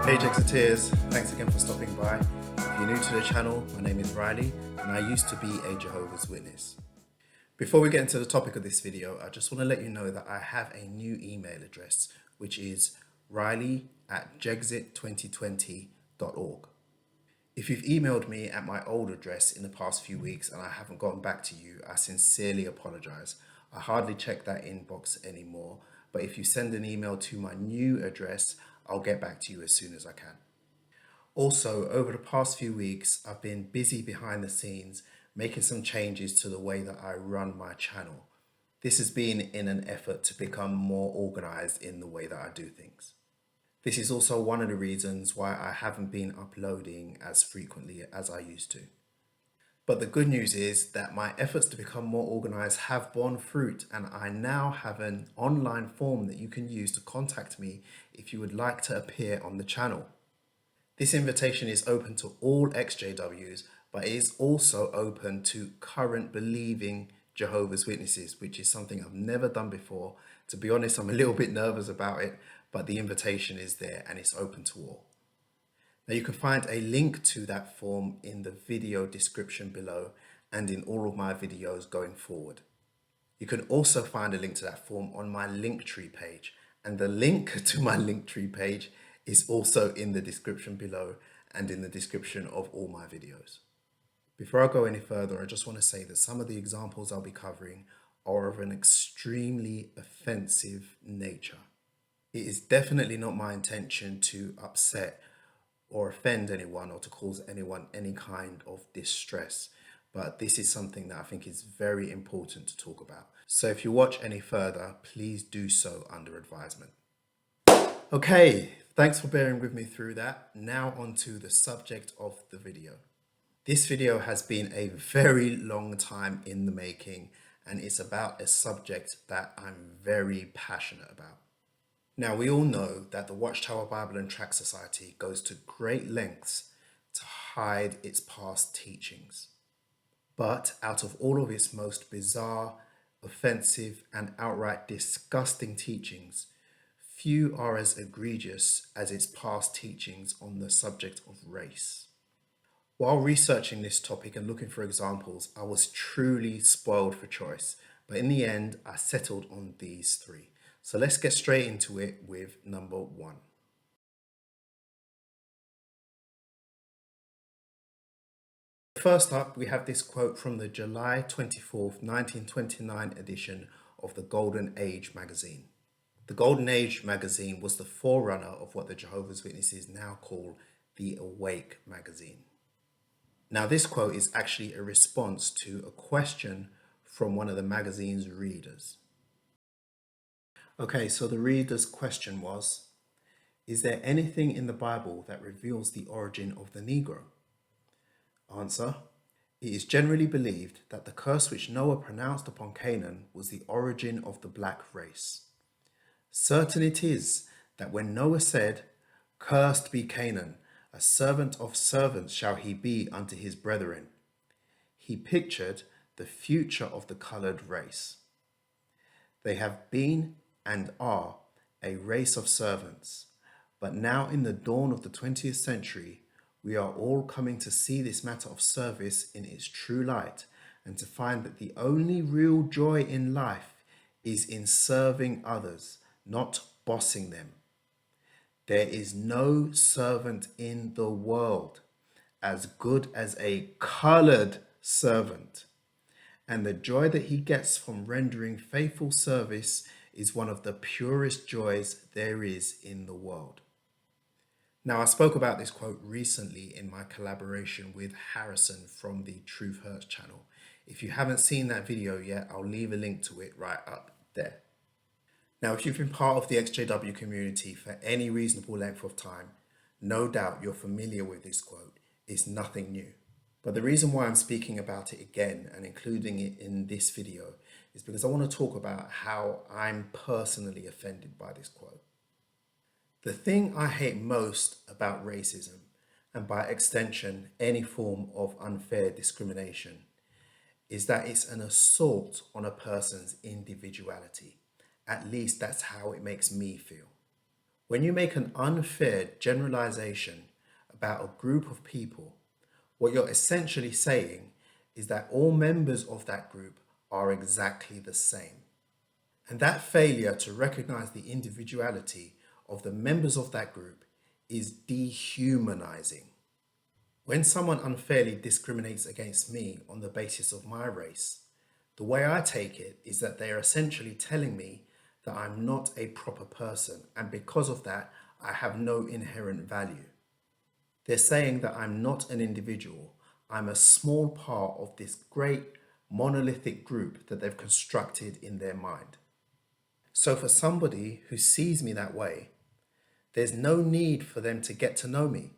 Hey Exiteers, thanks again for stopping by. If you're new to the channel, my name is Riley and I used to be a Jehovah's Witness. Before we get into the topic of this video, I just want to let you know that I have a new email address, which is riley@jexit2020.org. If you've emailed me at my old address in the past few weeks and I haven't gotten back to you, I sincerely apologize. I hardly check that inbox anymore, but if you send an email to my new address, I'll get back to you as soon as I can. Also, over the past few weeks, I've been busy behind the scenes making some changes to the way that I run my channel. This has been in an effort to become more organized in the way that I do things. This is also one of the reasons why I haven't been uploading as frequently as I used to. But the good news is that my efforts to become more organized have borne fruit, and I now have an online form that you can use to contact me if you would like to appear on the channel. This invitation is open to all ex-JWs, but it is also open to current believing Jehovah's Witnesses, which is something I've never done before. To be honest, I'm a little bit nervous about it, but the invitation is there and it's open to all. Now you can find a link to that form in the video description below and in all of my videos going forward. You can also find a link to that form on my Linktree page, and the link to my Linktree page is also in the description below and in the description of all my videos. Before I go any further, I just want to say that some of the examples I'll be covering are of an extremely offensive nature. It is definitely not my intention to upset or offend anyone or to cause anyone any kind of distress, but this is something that I think is very important to talk about. So if you watch any further, please do so under advisement. Okay, thanks for bearing with me through that. Now on to the subject of the video. This video has been a very long time in the making, and it's about a subject that I'm very passionate about. Now, we all know that the Watchtower Bible and Tract Society goes to great lengths to hide its past teachings. But out of all of its most bizarre, offensive, and outright disgusting teachings, few are as egregious as its past teachings on the subject of race. While researching this topic and looking for examples, I was truly spoiled for choice, but in the end, I settled on these three. So let's get straight into it with number one. First up, we have this quote from the July 24th, 1929 edition of the Golden Age magazine. The Golden Age magazine was the forerunner of what the Jehovah's Witnesses now call the Awake magazine. Now, this quote is actually a response to a question from one of the magazine's readers. Okay, so the reader's question was, is there anything in the Bible that reveals the origin of the Negro? Answer, it is generally believed that the curse which Noah pronounced upon Canaan was the origin of the black race. Certain it is that when Noah said, "Cursed be Canaan, a servant of servants shall he be unto his brethren," he pictured the future of the colored race. They have been and are a race of servants, but now in the dawn of the 20th century, we are all coming to see this matter of service in its true light and to find that the only real joy in life is in serving others, not bossing them. There is no servant in the world as good as a colored servant, and the joy that he gets from rendering faithful service is one of the purest joys there is in the world. Now, I spoke about this quote recently in my collaboration with Harrison from the Truth Hurts channel. If you haven't seen that video yet, I'll leave a link to it right up there. Now, if you've been part of the XJW community for any reasonable length of time, no doubt you're familiar with this quote. It's nothing new. But the reason why I'm speaking about it again and including it in this video is because I want to talk about how I'm personally offended by this quote. The thing I hate most about racism, and by extension any form of unfair discrimination, is that it's an assault on a person's individuality. At least that's how it makes me feel. When you make an unfair generalization about a group of people, what you're essentially saying is that all members of that group are exactly the same. And that failure to recognize the individuality of the members of that group is dehumanizing. When someone unfairly discriminates against me on the basis of my race, the way I take it is that they are essentially telling me that I'm not a proper person, and because of that, I have no inherent value. They're saying that I'm not an individual, I'm a small part of this great monolithic group that they've constructed in their mind. So for somebody who sees me that way, there's no need for them to get to know me.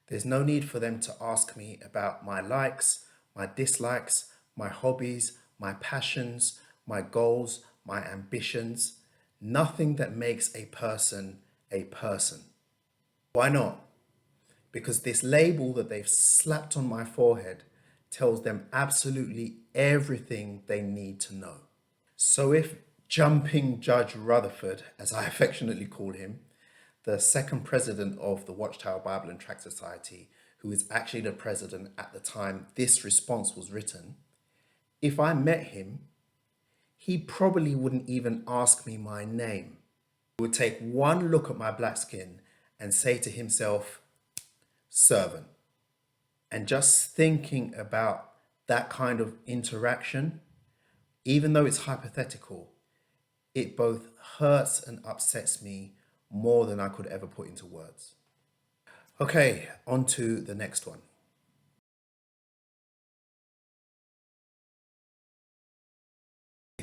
There's no need for them to ask me about my likes, my dislikes, my hobbies, my passions, my goals, my ambitions. Nothing that makes a person a person. Why not? Because this label that they've slapped on my forehead tells them absolutely everything they need to know. So if Jumping Judge Rutherford, as I affectionately call him, the second president of the Watchtower Bible and Tract Society, who is actually the president at the time this response was written, if I met him, he probably wouldn't even ask me my name. He would take one look at my black skin and say to himself, servant. And just thinking about that kind of interaction, even though it's hypothetical, it both hurts and upsets me more than I could ever put into words. Okay, on to the next one.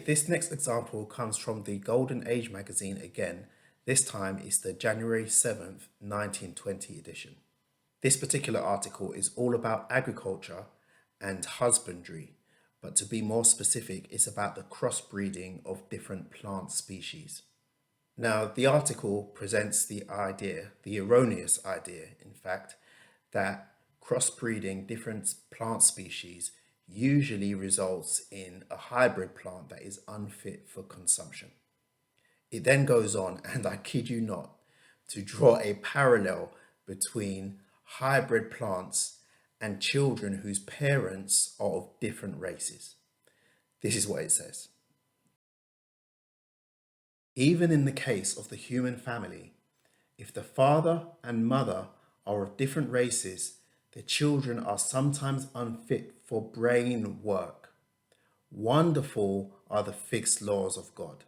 This next example comes from the Golden Age magazine again. This time it's the January 7th, 1920 edition. This particular article is all about agriculture and husbandry, but to be more specific, it's about the crossbreeding of different plant species. Now, the article presents the idea, the erroneous idea, in fact, that crossbreeding different plant species usually results in a hybrid plant that is unfit for consumption. It then goes on, and I kid you not, to draw a parallel between hybrid plants and children whose parents are of different races. This is what it says. Even in the case of the human family, if the father and mother are of different races, the children are sometimes unfit for brain work. Wonderful are the fixed laws of God.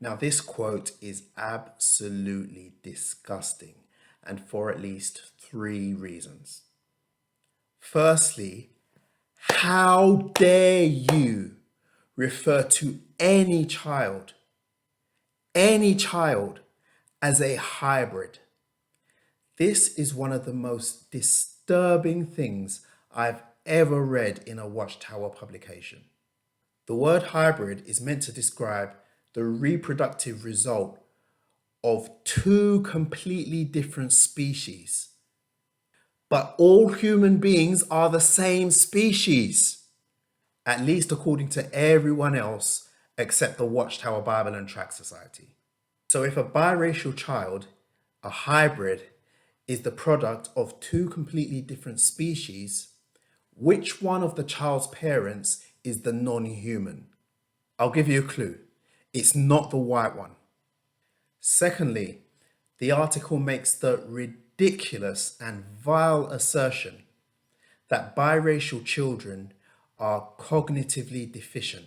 Now, this quote is absolutely disgusting, and for at least 3 reasons. Firstly, how dare you refer to any child, as a hybrid? This is one of the most disturbing things I've ever read in a Watchtower publication. The word hybrid is meant to describe the reproductive result of 2 completely different species. But all human beings are the same species, at least according to everyone else except the Watchtower Bible and Tract Society. So if a biracial child, a hybrid, is the product of 2 completely different species, which one of the child's parents is the non-human? I'll give you a clue. It's not the white one. Secondly, the article makes the ridiculous and vile assertion that biracial children are cognitively deficient,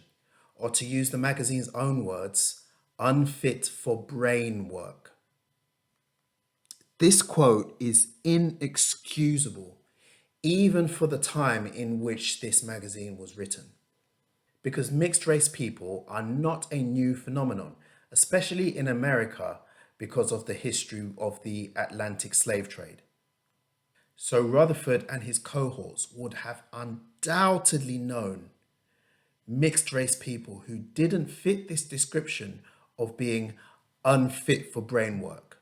or to use the magazine's own words, unfit for brain work. This quote is inexcusable, even for the time in which this magazine was written, because mixed race people are not a new phenomenon, especially in America because of the history of the Atlantic slave trade. So Rutherford and his cohorts would have undoubtedly known mixed race people who didn't fit this description of being unfit for brain work.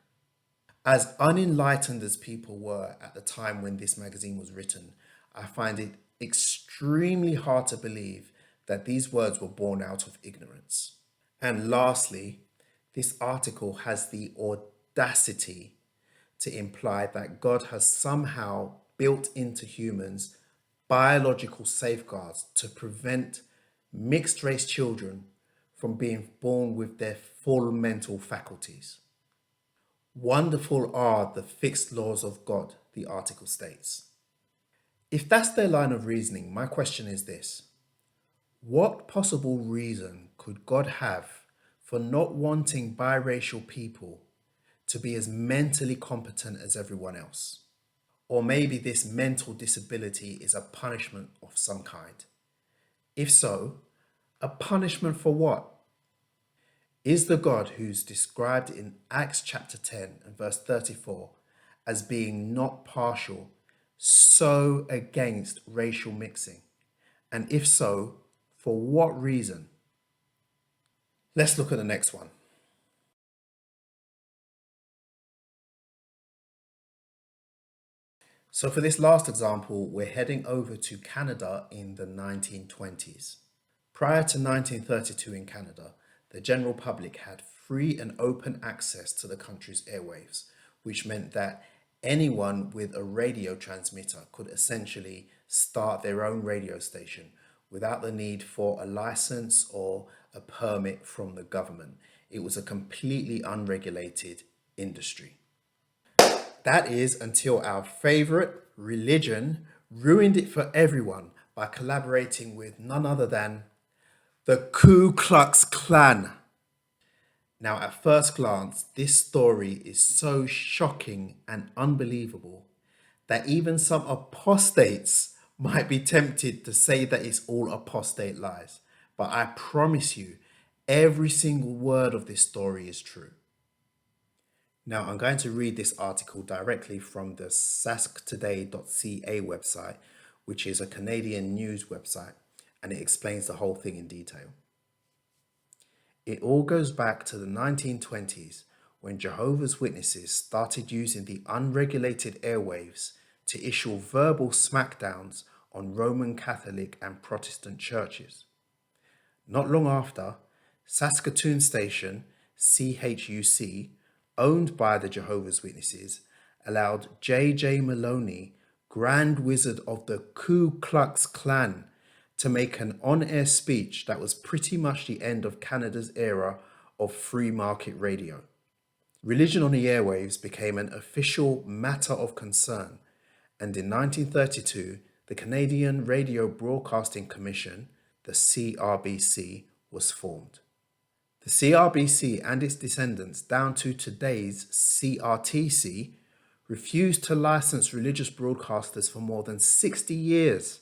As unenlightened as people were at the time when this magazine was written, I find it extremely hard to believe that these words were born out of ignorance. And lastly, this article has the audacity to imply that God has somehow built into humans biological safeguards to prevent mixed race children from being born with their full mental faculties. Wonderful are the fixed laws of God, the article states. If that's their line of reasoning, my question is this: what possible reason could God have for not wanting biracial people to be as mentally competent as everyone else? Or maybe this mental disability is a punishment of some kind. If so, a punishment for what? Is the God who's described in Acts chapter 10 and verse 34 as being not partial so against racial mixing? And if so, for what reason? Let's look at the next one. So for this last example, we're heading over to Canada in the 1920s. Prior to 1932 in Canada, the general public had free and open access to the country's airwaves, which meant that anyone with a radio transmitter could essentially start their own radio station without the need for a license or a permit from the government. It was a completely unregulated industry. That is until our favorite religion ruined it for everyone by collaborating with none other than the Ku Klux Klan. Now, at first glance, this story is so shocking and unbelievable that even some apostates might be tempted to say that it's all apostate lies. But I promise you, every single word of this story is true. Now, I'm going to read this article directly from the sasktoday.ca website, which is a Canadian news website, and it explains the whole thing in detail. It all goes back to the 1920s when Jehovah's Witnesses started using the unregulated airwaves to issue verbal smackdowns on Roman Catholic and Protestant churches. Not long after, Saskatoon Station, CHUC, owned by the Jehovah's Witnesses, allowed J.J. Maloney, Grand Wizard of the Ku Klux Klan, to make an on-air speech that was pretty much the end of Canada's era of free market radio. Religion on the airwaves became an official matter of concern, and in 1932, the Canadian Radio Broadcasting Commission, the CRBC, was formed. The CRBC and its descendants, down to today's CRTC, refused to license religious broadcasters for more than 60 years,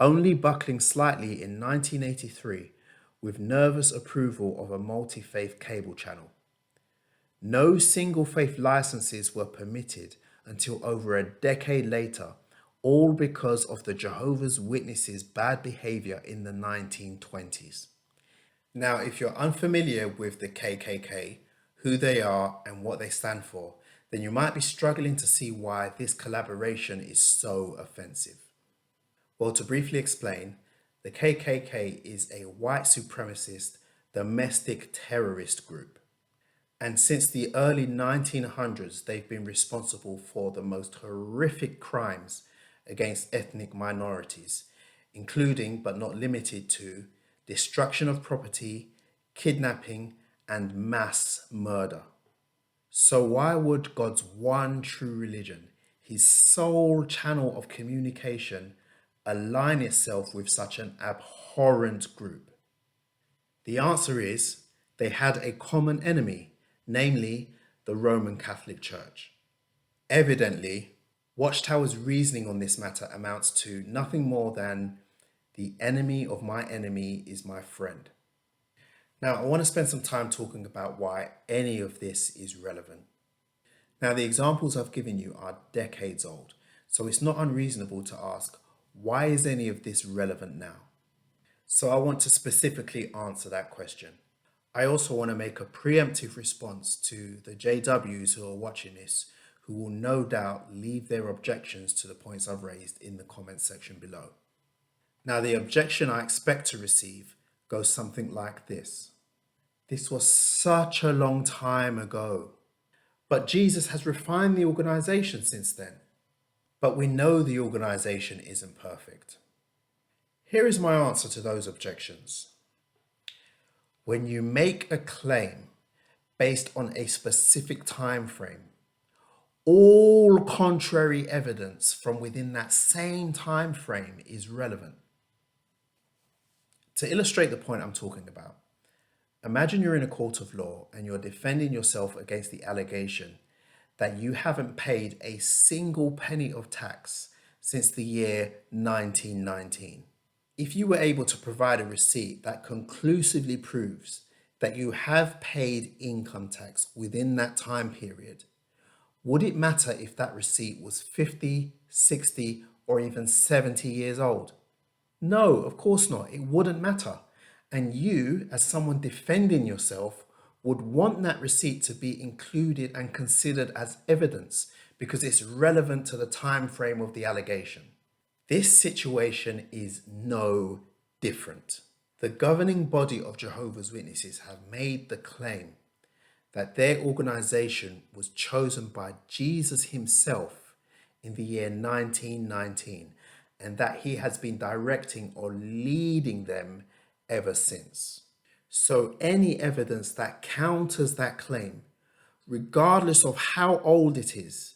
only buckling slightly in 1983 with nervous approval of a multi-faith cable channel. No single-faith licenses were permitted until over a decade later, all because of the Jehovah's Witnesses' bad behavior in the 1920s. Now, if you're unfamiliar with the KKK, who they are and what they stand for, then you might be struggling to see why this collaboration is so offensive. Well, to briefly explain, the KKK is a white supremacist domestic terrorist group. And since the early 1900s, they've been responsible for the most horrific crimes against ethnic minorities, including but not limited to destruction of property, kidnapping, and mass murder. So why would God's one true religion, his sole channel of communication, align itself with such an abhorrent group? The answer is they had a common enemy, namely the Roman Catholic Church. Evidently, Watchtower's reasoning on this matter amounts to nothing more than the enemy of my enemy is my friend. Now, I want to spend some time talking about why any of this is relevant. Now, the examples I've given you are decades old, so it's not unreasonable to ask, why is any of this relevant now? So I want to specifically answer that question. I also want to make a preemptive response to the JWs who are watching this, who will no doubt leave their objections to the points I've raised in the comments section below. Now, the objection I expect to receive goes something like this. This was such a long time ago. But Jesus has refined the organization since then. But we know the organization isn't perfect. Here is my answer to those objections. When you make a claim based on a specific time frame, all contrary evidence from within that same time frame is relevant. To illustrate the point I'm talking about, imagine you're in a court of law and you're defending yourself against the allegation that you haven't paid a single penny of tax since the year 1919. If you were able to provide a receipt that conclusively proves that you have paid income tax within that time period, would it matter if that receipt was 50, 60, or even 70 years old? No, of course not. It wouldn't matter. And you, as someone defending yourself, would want that receipt to be included and considered as evidence because it's relevant to the time frame of the allegation. This situation is no different. The governing body of Jehovah's Witnesses have made the claim that their organization was chosen by Jesus himself in the year 1919 and that he has been directing or leading them ever since. So any evidence that counters that claim, regardless of how old it is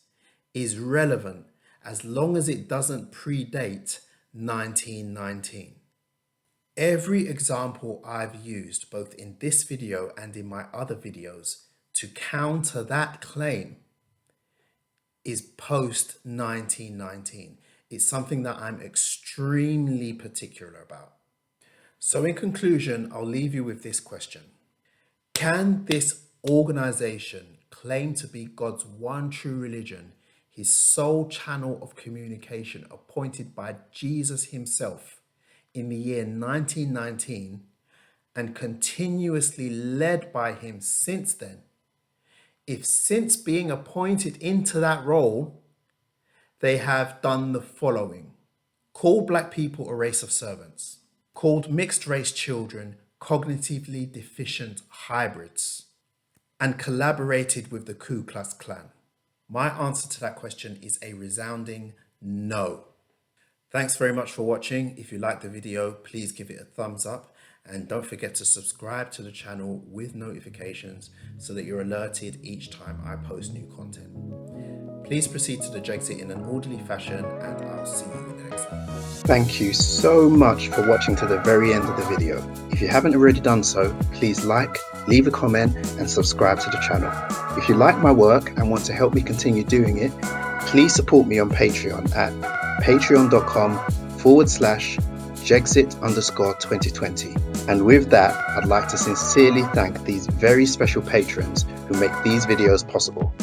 relevant as long as it doesn't predate 1919. Every example I've used, both in this video and in my other videos, to counter that claim is post 1919. It's something that I'm extremely particular about. So in conclusion, I'll leave you with this question. Can this organization claim to be God's one true religion, his sole channel of communication appointed by Jesus himself in the year 1919 and continuously led by him since then, if since being appointed into that role, they have done the following: called black people a race of servants, called mixed race children cognitively deficient hybrids, and collaborated with the Ku Klux Klan? My answer to that question is a resounding no. Thanks very much for watching. If you liked the video, please give it a thumbs up and don't forget to subscribe to the channel with notifications so that you're alerted each time I post new content. Please proceed to the Jexit in an orderly fashion and I'll see you in the next one. Thank you so much for watching to the very end of the video. If you haven't already done so, please like, leave a comment and subscribe to the channel. If you like my work and want to help me continue doing it, please support me on Patreon at patreon.com/Jexit_2020. And with that, I'd like to sincerely thank these very special patrons who make these videos possible.